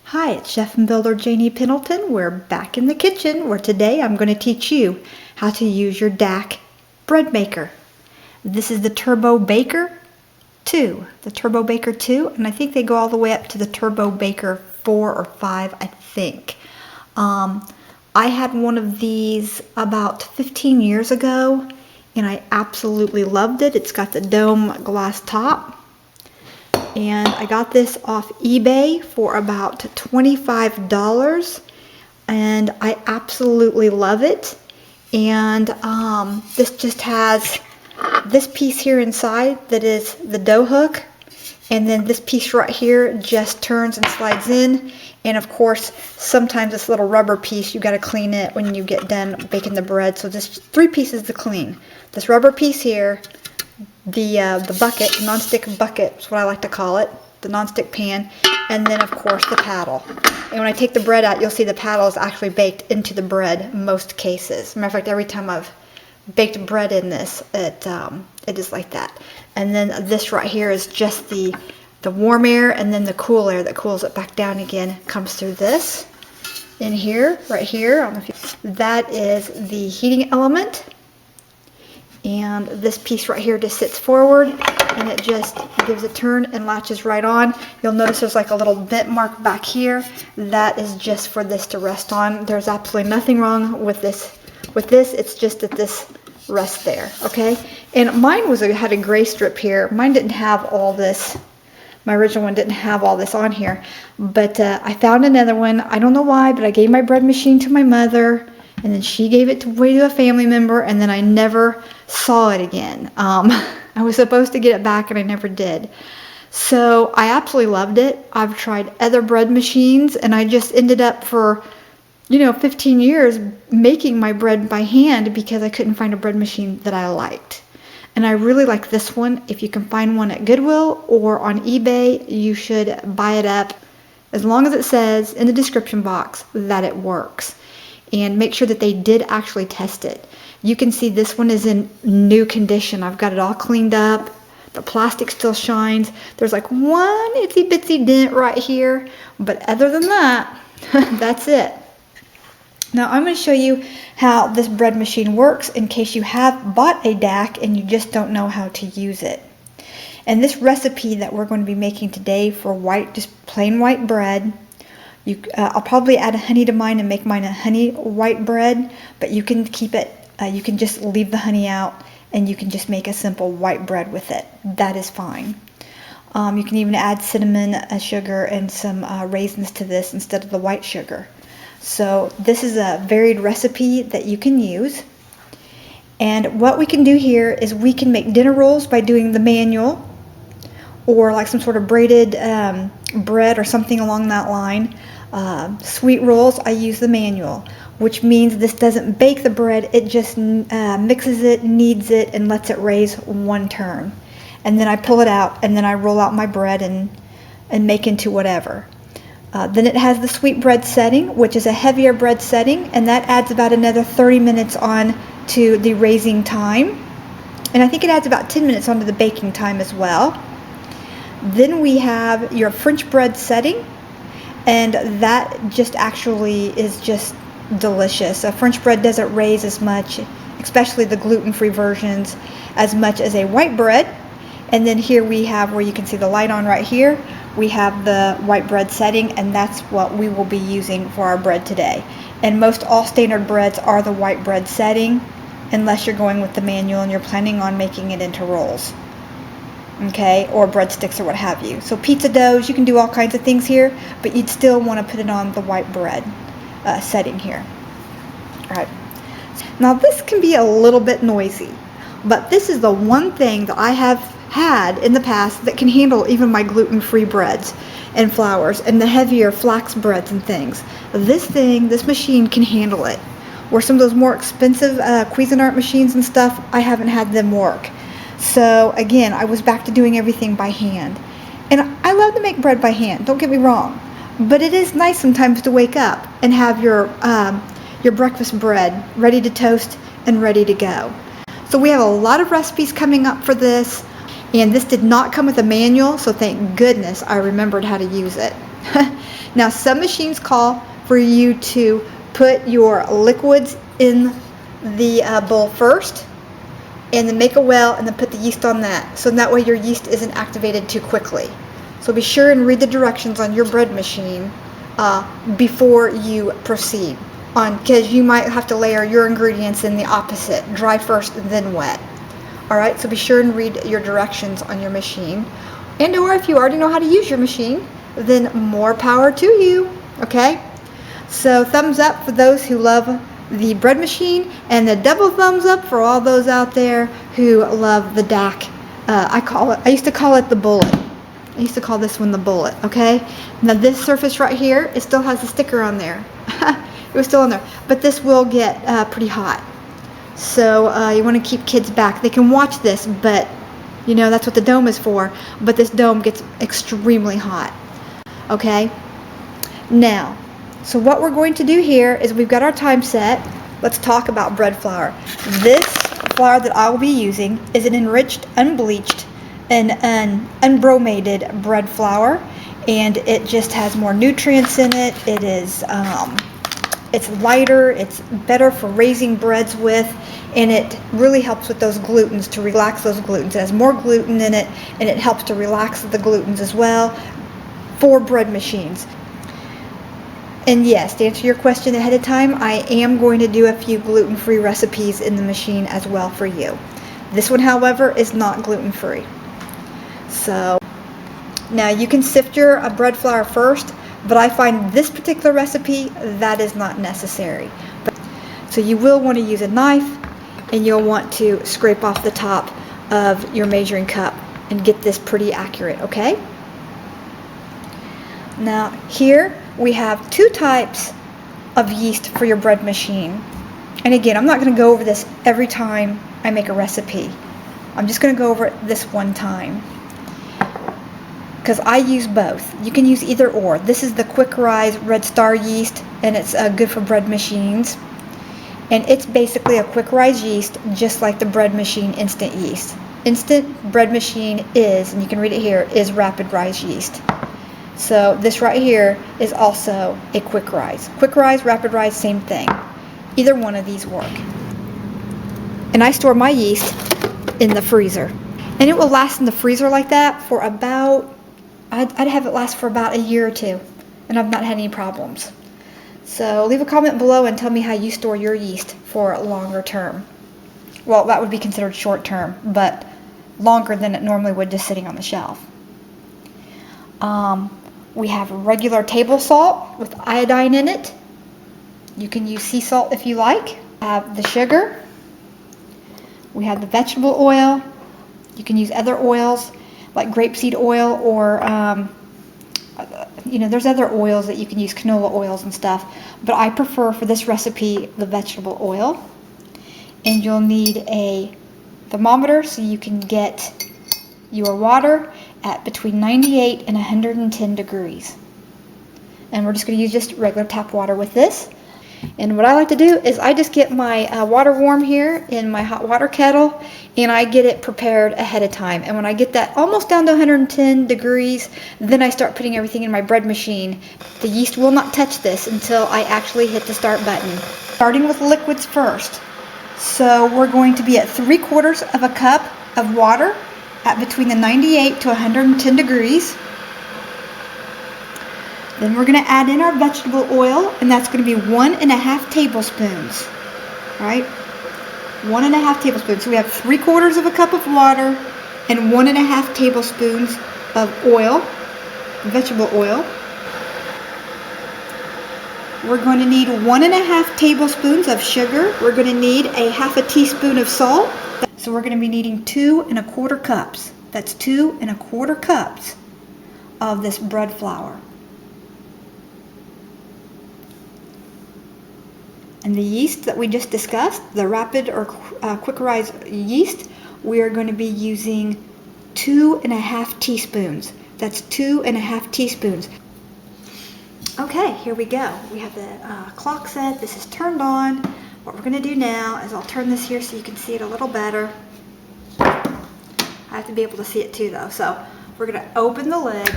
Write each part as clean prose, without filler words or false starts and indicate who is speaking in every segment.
Speaker 1: Hi, it's Chef and Builder Janie Pendleton. We're back in the kitchen where today I'm going to teach you how to use your DAC bread maker. This is the Turbo Baker 2, and I think they go all the way up to the Turbo Baker 4 or 5, I think. I had one of these about 15 years ago, and I absolutely loved it. It's got the dome glass top. And I got this off eBay for about $25, and I absolutely love it. And this just has this piece here inside that is the dough hook, and then this piece right here just turns and slides in. And of course, sometimes this little rubber piece, you got to clean it when you get done baking the bread. So just 3 pieces to clean. This rubber piece here, the bucket, the non-stick bucket is what I like to call it, the non-stick pan, and then of course the paddle. And when I take the bread out, you'll see the paddle is actually baked into the bread in most cases. Matter of fact, every time I've baked bread in this, it is like that. And then this right here is just the warm air, and then the cool air that cools it back down again comes through this in here, right here. I don't know if that is the heating element. And this piece right here just sits forward, and it just gives a turn and latches right on. You'll notice there's like a little bit mark back here. That is just for this to rest on. There's absolutely nothing wrong with this. It's just that this rests there, okay? And mine had a gray strip here. Mine didn't have all this. My original one didn't have all this on here. But I found another one. I don't know why, but I gave my bread machine to my mother, and then she gave it away to a family member, and then I never saw it again. I was supposed to get it back, and I never did. So I absolutely loved it. I've tried other bread machines, and I just ended up for 15 years making my bread by hand because I couldn't find a bread machine that I liked. And I really like this one. If you can find one at Goodwill or on eBay, you should buy it up, as long as it says in the description box that it works. And make sure that they did actually test it. You can see this one is in new condition. I've got it all cleaned up. The plastic still shines. There's like one itsy bitsy dent right here, but other than that, that's it. Now I'm going to show you how this bread machine works in case you have bought a DAC and you just don't know how to use it. And this recipe that we're going to be making today for just plain white bread, I'll probably add honey to mine and make mine a honey white bread, but you can keep it, you can just leave the honey out, and you can just make a simple white bread with it. That is fine. You can even add cinnamon, sugar, and some raisins to this instead of the white sugar. So this is a varied recipe that you can use. And what we can do here is we can make dinner rolls by doing the manual, or like some sort of braided bread or something along that line. Sweet rolls, I use the manual, which means this doesn't bake the bread, it just mixes it, kneads it, and lets it raise one turn. And then I pull it out, and then I roll out my bread and make into whatever. Then it has the sweet bread setting, which is a heavier bread setting, and that adds about another 30 minutes on to the raising time. And I think it adds about 10 minutes onto the baking time as well. Then we have your French bread setting, and that just actually is just delicious. French bread doesn't raise as much, especially the gluten-free versions, as much as a white bread. And then here we have, where you can see the light on right here, we have the white bread setting, and that's what we will be using for our bread today. And most all standard breads are the white bread setting, unless you're going with the manual and you're planning on making it into rolls, okay, or breadsticks or what have you. So pizza doughs, you can do all kinds of things here, but you'd still want to put it on the white bread setting here. All right. Now this can be a little bit noisy, but this is the one thing that I have had in the past that can handle even my gluten-free breads and flours and the heavier flax breads and things. This machine can handle it. Where some of those more expensive Cuisinart machines and stuff, I haven't had them work. So again, I was back to doing everything by hand. And I love to make bread by hand, don't get me wrong. But it is nice sometimes to wake up and have your breakfast bread ready to toast and ready to go. So we have a lot of recipes coming up for this. And this did not come with a manual, so thank goodness I remembered how to use it. Now, some machines call for you to put your liquids in the bowl first, and then make a well, and then put the yeast on that. So that way your yeast isn't activated too quickly. So be sure and read the directions on your bread machine before you proceed, because you might have to layer your ingredients in the opposite, dry first and then wet. Alright, so be sure and read your directions on your machine. And or if you already know how to use your machine, then more power to you. Okay? So thumbs up for those who love the bread machine, and the double thumbs up for all those out there who love the DAC. I used to call it the bullet. I used to call this one the bullet, okay? Now this surface right here, it still has a sticker on there. It was still on there. But this will get pretty hot. So you want to keep kids back. They can watch this, but you know, that's what the dome is for. But this dome gets extremely hot, okay? Now, so what we're going to do here is we've got our time set. Let's talk about bread flour. This flour that I will be using is an enriched, unbleached, and unbromated bread flour, and it just has more nutrients in it. It is it's lighter, it's better for raising breads with, and it really helps with those glutens, to relax those glutens. It has more gluten in it, and it helps to relax the glutens as well for bread machines. And yes, to answer your question ahead of time, I am going to do a few gluten-free recipes in the machine as well for you. This one, however, is not gluten-free. So now you can sift your bread flour first, but I find this particular recipe that is not necessary. So you will want to use a knife, and you'll want to scrape off the top of your measuring cup and get this pretty accurate, okay? Now here we have two types of yeast for your bread machine. And again, I'm not going to go over this every time I make a recipe. I'm just going to go over it this one time, because I use both. You can use either or. This is the Quick Rise Red Star yeast, and it's good for bread machines. And it's basically a quick rise yeast, just like the bread machine instant yeast. Instant bread machine is, and you can read it here, is rapid rise yeast. So this right here is also a quick rise. Quick rise, rapid rise, same thing. Either one of these work. And I store my yeast in the freezer. And it will last in the freezer like that for about, I'd have it last for about a year or two. And I've not had any problems. So leave a comment below and tell me how you store your yeast for longer term. Well, that would be considered short term, but longer than it normally would just sitting on the shelf. We have regular table salt with iodine in it. You can use sea salt if you like. We have the sugar. We have the vegetable oil. You can use other oils like grapeseed oil, or you know, there's other oils that you can use, canola oils and stuff. But I prefer for this recipe the vegetable oil. And you'll need a thermometer so you can get your water at between 98 and 110 degrees. And we're just going to use just regular tap water with this. And what I like to do is I just get my water warm here in my hot water kettle, and I get it prepared ahead of time. And when I get that almost down to 110 degrees, then I start putting everything in my bread machine. The yeast will not touch this until I actually hit the start button. Starting with liquids first. So we're going to be at 3/4 of a cup of water at between the 98 to 110 degrees. Then we're going to add in our vegetable oil, and that's going to be 1½ tablespoons. Right? 1½ tablespoons. So we have 3/4 of a cup of water and 1½ tablespoons of oil, vegetable oil. We're going to need 1½ tablespoons of sugar. We're going to need a ½ teaspoon of salt. So we're going to be needing 2¼ cups. That's 2¼ cups of this bread flour. And the yeast that we just discussed, the rapid or quick rise yeast, we are going to be using 2½ teaspoons. That's 2½ teaspoons. Okay, here we go. We have the clock set. This is turned on. What we're going to do now is I'll turn this here so you can see it a little better. I have to be able to see it too though. So we're going to open the lid,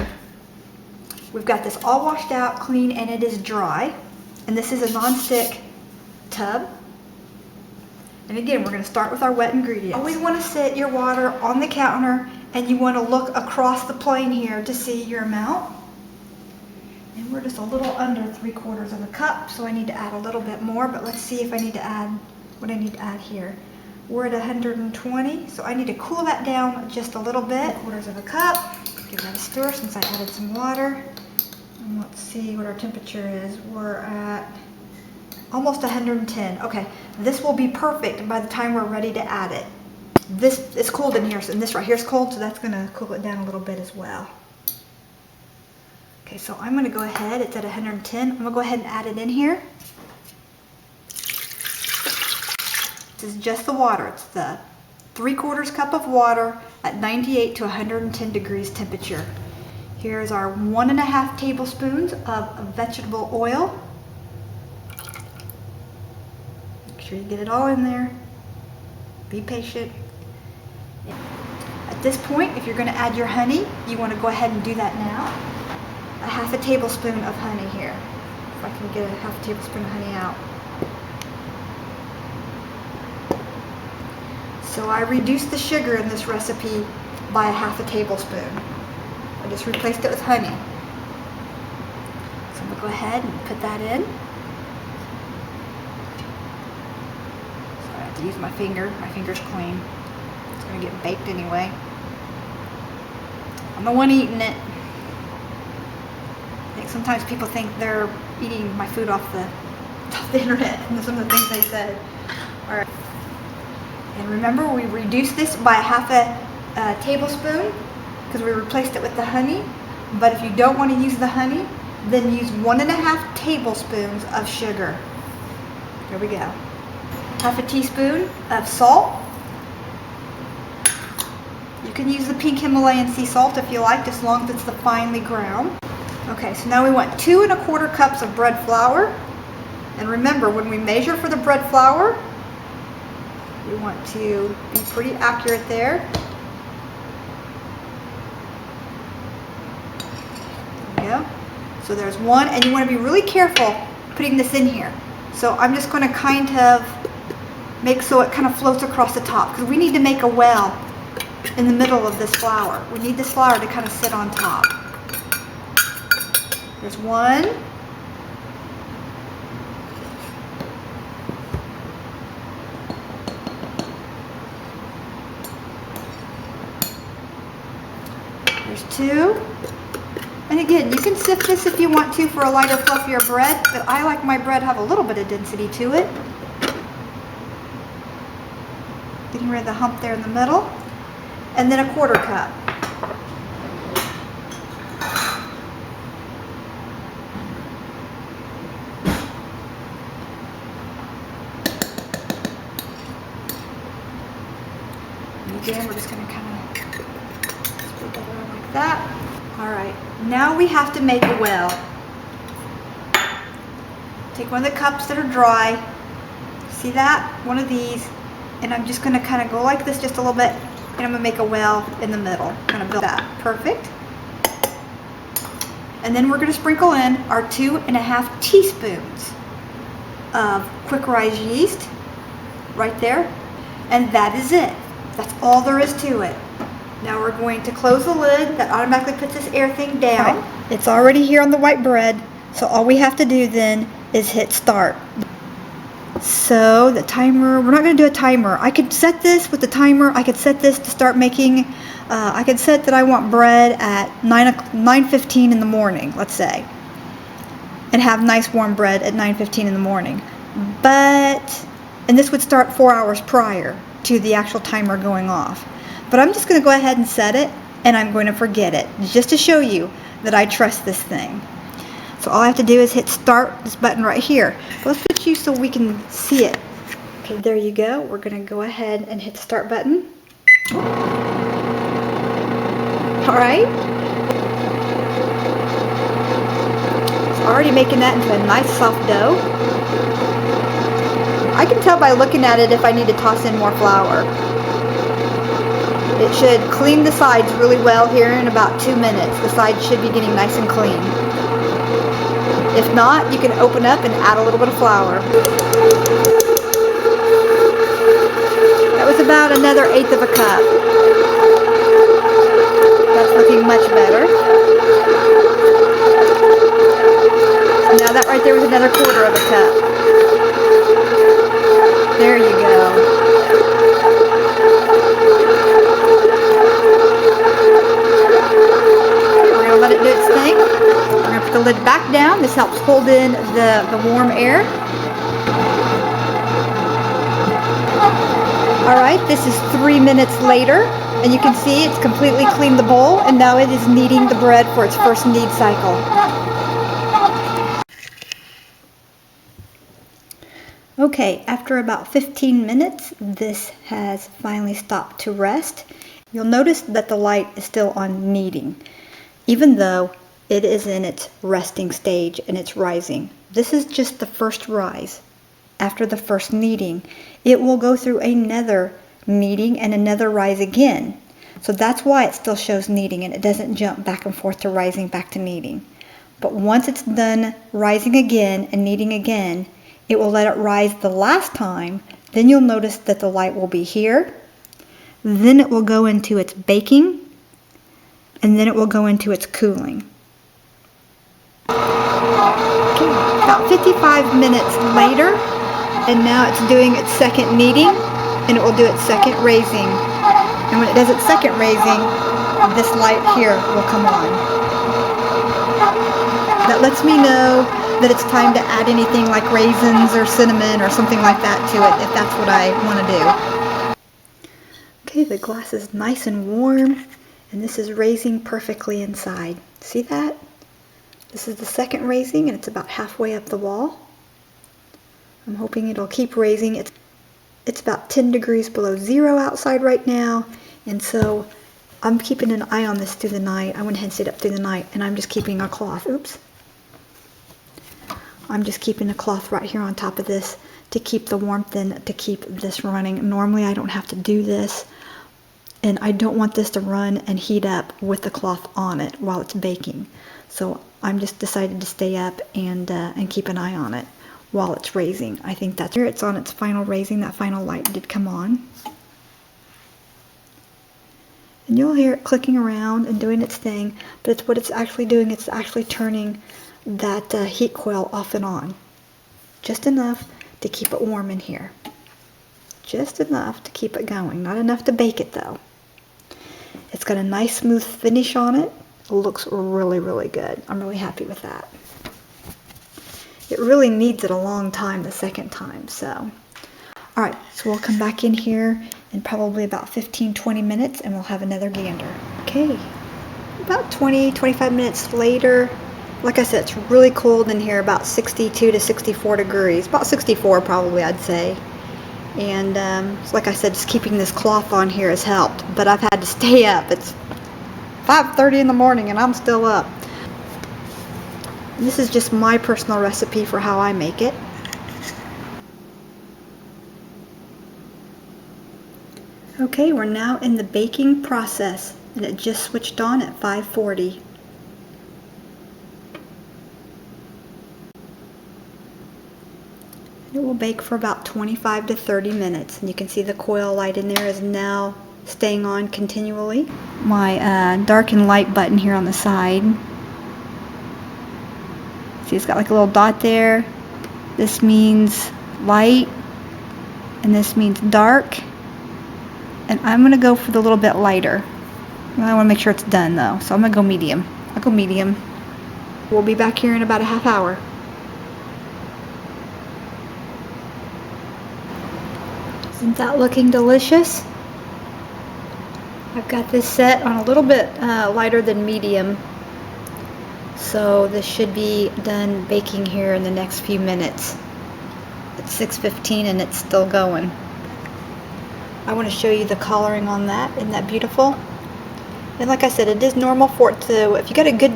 Speaker 1: We've got this all washed out, clean, and it is dry. And this is a non-stick tub. And again, we're going to start with our wet ingredients. Always want to set your water on the counter, and you want to look across the plane here to see your amount. And we're just a little under 3/4 of a cup, so I need to add a little bit more, but let's see if I need to add what I need to add here. We're at 120, so I need to cool that down just a little bit. 1/4 of a cup. Give that a stir since I added some water. And let's see what our temperature is. We're at almost 110. Okay, this will be perfect by the time we're ready to add it. This is cold in here, and this right here is cold, so that's going to cool it down a little bit as well. Okay, so I'm going to go ahead, it's at 110. I'm going to go ahead and add it in here. This is just the water. It's the 3/4 cup of water at 98 to 110 degrees temperature. Here's our 1½ tablespoons of vegetable oil. Make sure you get it all in there. Be patient. At this point, if you're going to add your honey, you want to go ahead and do that now. 1/2 tablespoon of honey here. If I can get a 1/2 tablespoon of honey out. So I reduced the sugar in this recipe by 1/2 tablespoon. I just replaced it with honey. So I'm going to go ahead and put that in. So I have to use my finger. My finger's clean. It's going to get baked anyway. I'm the one eating it. I think sometimes people think they're eating my food off the internet and some of the things they said. All right. And remember, we reduced this by 1/2 tablespoon because we replaced it with the honey. But if you don't want to use the honey, then use 1½ tablespoons of sugar. There we go. 1/2 teaspoon of salt. You can use the pink Himalayan sea salt if you like, as long as it's the finely ground. Okay, so now we want 2 1/4 cups of bread flour. And remember, when we measure for the bread flour, we want to be pretty accurate there. There we go. So there's 1, and you want to be really careful putting this in here. So I'm just going to kind of make so it kind of floats across the top, because we need to make a well in the middle of this flour. We need this flour to kind of sit on top. There's 1. There's 2. And again, you can sift this if you want to for a lighter, fluffier bread, but I like my bread to have a little bit of density to it. Getting rid of the hump there in the middle. And then 1/4 cup. And again, we're just going to kind of spread that around like that. All right, now we have to make a well. Take one of the cups that are dry. See that? One of these. And I'm just going to kind of go like this just a little bit. And I'm going to make a well in the middle. Kind of build that. Perfect. And then we're going to sprinkle in our 2 1/2 teaspoons of quick rise yeast. Right there. And that is it. That's all there is to it. Now we're going to close the lid. That automatically puts this air thing down. It's already here on the white bread. So all we have to do then is hit start. So the timer, we're not going to do a timer. I could set this with the timer. I could set this to start making, I could set that I want bread at 9:15 in the morning, let's say. And have nice warm bread at 9:15 in the morning. And this would start 4 hours prior to the actual timer going off. But I'm just going to go ahead and set it, and I'm going to forget it, just to show you that I trust this thing. So all I have to do is hit start, this button right here. Let's put you so we can see it. Okay, there you go. We're going to go ahead and hit the start button. All right. It's already making that into a nice soft dough. I can tell by looking at it if I need to toss in more flour. It should clean the sides really well here in about 2 minutes. The sides should be getting nice and clean. If not, you can open up and add a little bit of flour. That was about another 1/8 of a cup. That's looking much better. Now that right there was another 1/4 of a cup. There you go. We're going to let it do its thing. We're going to put the lid back down. This helps hold in the warm air. Alright, this is 3 minutes later, and you can see it's completely cleaned the bowl, and now it is kneading the bread for its first knead cycle. Okay, after about 15 minutes, this has finally stopped to rest. You'll notice that the light is still on kneading, even though it is in its resting stage and it's rising. This is just the first rise. After the first kneading, it will go through another kneading and another rise again. So that's why it still shows kneading and it doesn't jump back and forth to rising back to kneading. But once it's done rising again and kneading again, it will let it rise the last time. Then you'll notice that the light will be here. Then it will go into its baking, and then it will go into its cooling. Okay, about 55 minutes later, and now it's doing its second kneading, and it will do its second raising. And when it does its second raising, this light here will come on. That lets me know that it's time to add anything like raisins or cinnamon or something like that to it, if that's what I want to do. Okay, the glass is nice and warm, and this is raising perfectly inside. See that? This is the second raising, and it's about halfway up the wall. I'm hoping it'll keep raising. It's about 10 degrees below zero outside right now, and so I'm keeping an eye on this through the night. I went ahead and stayed up through the night, and I'm just keeping a cloth. Oops. I'm just keeping a cloth right here on top of this to keep the warmth in, to keep this running. Normally I don't have to do this, and I don't want this to run and heat up with the cloth on it while it's baking. So I'm just decided to stay up and keep an eye on it while it's raising. I think that's here. It's on its final raising. That final light did come on. And you'll hear it clicking around and doing its thing, but it's what it's actually doing. It's actually turning that heat coil off and on. Just enough to keep it warm in here. Just enough to keep it going. Not enough to bake it though. It's got a nice smooth finish on it. It looks really, really good. I'm really happy with that. It really needs it a long time the second time, so. Alright, so we'll come back in here in probably about 15-20 minutes and we'll have another gander. Okay, about 20-25 minutes later, like I said, it's really cold in here, about 62 to 64 degrees. About 64 probably, I'd say. And so like I said, just keeping this cloth on here has helped. But I've had to stay up. It's 5:30 in the morning and I'm still up. And this is just my personal recipe for how I make it. Okay, we're now in the baking process. And it just switched on at 5:40. It will bake for about 25 to 30 minutes, and you can see the coil light in there is now staying on continually. My dark and light button here on the side. See, it's got like a little dot there. This means light, and this means dark. And I'm going to go for the little bit lighter. I want to make sure it's done though, so I'm going to go medium. I'll go medium. We'll be back here in about a half hour. Isn't that looking delicious? I've got this set on a little bit lighter than medium. So this should be done baking here in the next few minutes. It's 6:15 and it's still going. I want to show you the coloring on that. Isn't that beautiful? And like I said, it is normal for it to, if you got a good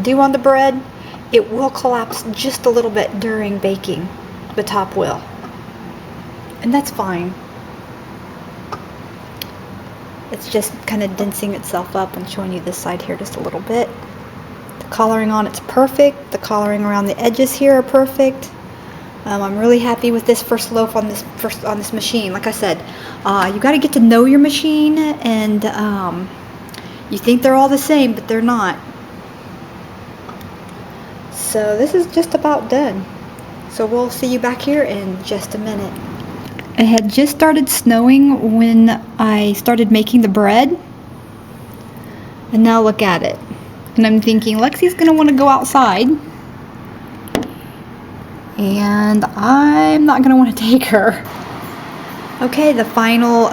Speaker 1: dew on the bread, it will collapse just a little bit during baking. The top will. And that's fine. It's just kind of densing itself up. I'm showing you this side here just a little bit. The coloring on it's perfect. The coloring around the edges here are perfect. I'm really happy with this first loaf on this machine. Like I said, you got to get to know your machine, and you think they're all the same, but they're not. So this is just about done. So we'll see you back here in just a minute. It had just started snowing when I started making the bread, and now look at it. And I'm thinking Lexi's gonna want to go outside, and I'm not gonna want to take her. Okay, the final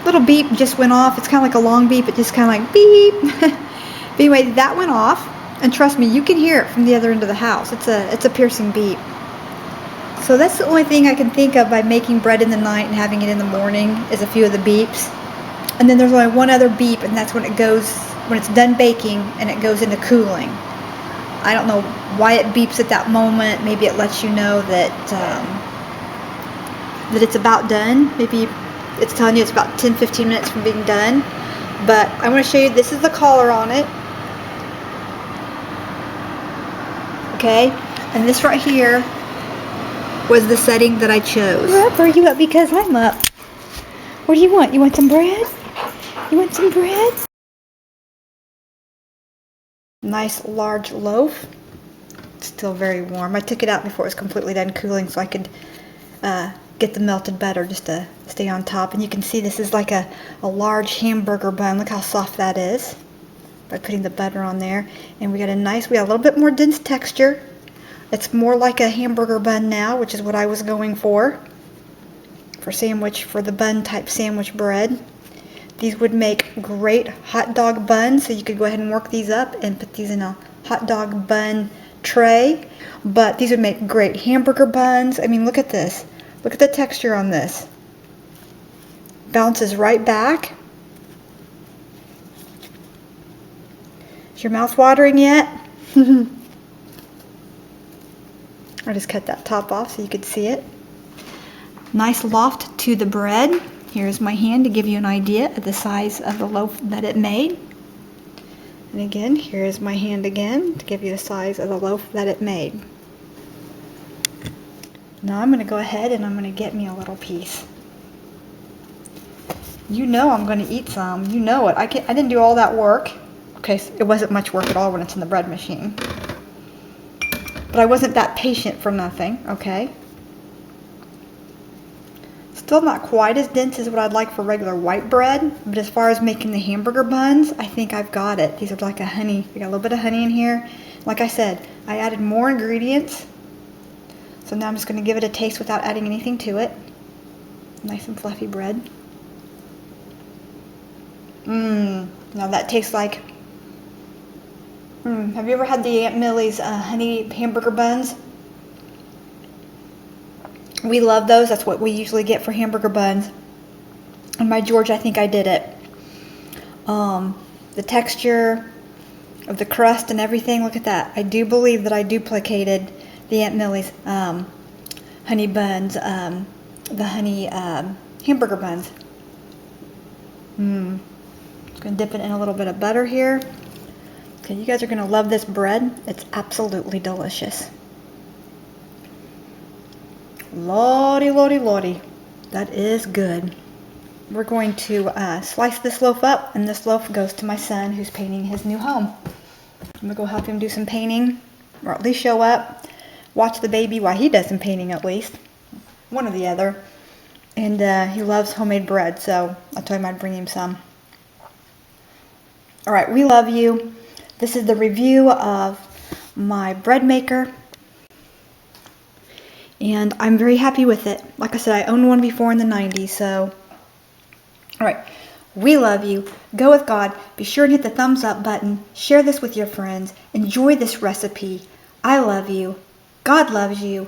Speaker 1: little beep just went off. It's kind of like a long beep. It just kind of like beep. But anyway, that went off, and trust me, you can hear it from the other end of the house. It's a piercing beep. So that's the only thing I can think of by making bread in the night and having it in the morning is a few of the beeps. And then there's only one other beep, and that's when it's done baking and it goes into cooling. I don't know why it beeps at that moment. Maybe it lets you know that that it's about done. Maybe it's telling you it's about 10-15 minutes from being done. But I want to show you, this is the collar on it. Okay, and this right here was the setting that I chose. You're up, or are you up because I'm up? What do you want? You want some bread? You want some bread? Nice large loaf. It's still very warm. I took it out before it was completely done cooling so I could get the melted butter just to stay on top. And you can see this is like a large hamburger bun. Look how soft that is by putting the butter on there. And we got a little bit more dense texture. It's more like a hamburger bun now, which is what I was going for the bun type sandwich bread. These would make great hot dog buns, so you could go ahead and work these up and put these in a hot dog bun tray. But these would make great hamburger buns. I mean, look at this. Look at the texture on this. Bounces right back. Is your mouth watering yet? I just cut that top off so you could see it. Nice loft to the bread. Here's my hand to give you an idea of the size of the loaf that it made. And again, here's my hand again to give you the size of the loaf that it made. Now I'm going to go ahead and I'm going to get me a little piece. You know I'm going to eat some. You know it. I didn't do all that work. Okay, so it wasn't much work at all when it's in the bread machine. But I wasn't that patient for nothing, okay? Still not quite as dense as what I'd like for regular white bread, but as far as making the hamburger buns, I think I've got it. These are like a honey. We got a little bit of honey in here. Like I said, I added more ingredients. So now I'm just going to give it a taste without adding anything to it. Nice and fluffy bread. Now that tastes like... Have you ever had the Aunt Millie's honey hamburger buns? We love those. That's what we usually get for hamburger buns. And by George, I think I did it. The texture of the crust and everything, look at that. I do believe that I duplicated the Aunt Millie's honey buns, the honey hamburger buns. Just going to dip it in a little bit of butter here. Okay, you guys are going to love this bread. It's absolutely delicious. Lordy, lordy, lordy. That is good. We're going to slice this loaf up, and this loaf goes to my son who's painting his new home. I'm going to go help him do some painting, or at least show up, watch the baby while he does some painting at least. One or the other. And he loves homemade bread, so I told him I'd bring him some. Alright, we love you. This is the review of my bread maker. And I'm very happy with it. Like I said, I owned one before in the 90s, so... Alright, we love you. Go with God. Be sure to hit the thumbs up button. Share this with your friends. Enjoy this recipe. I love you. God loves you.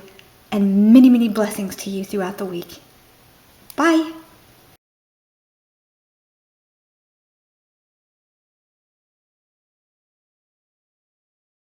Speaker 1: And many, many blessings to you throughout the week. Bye.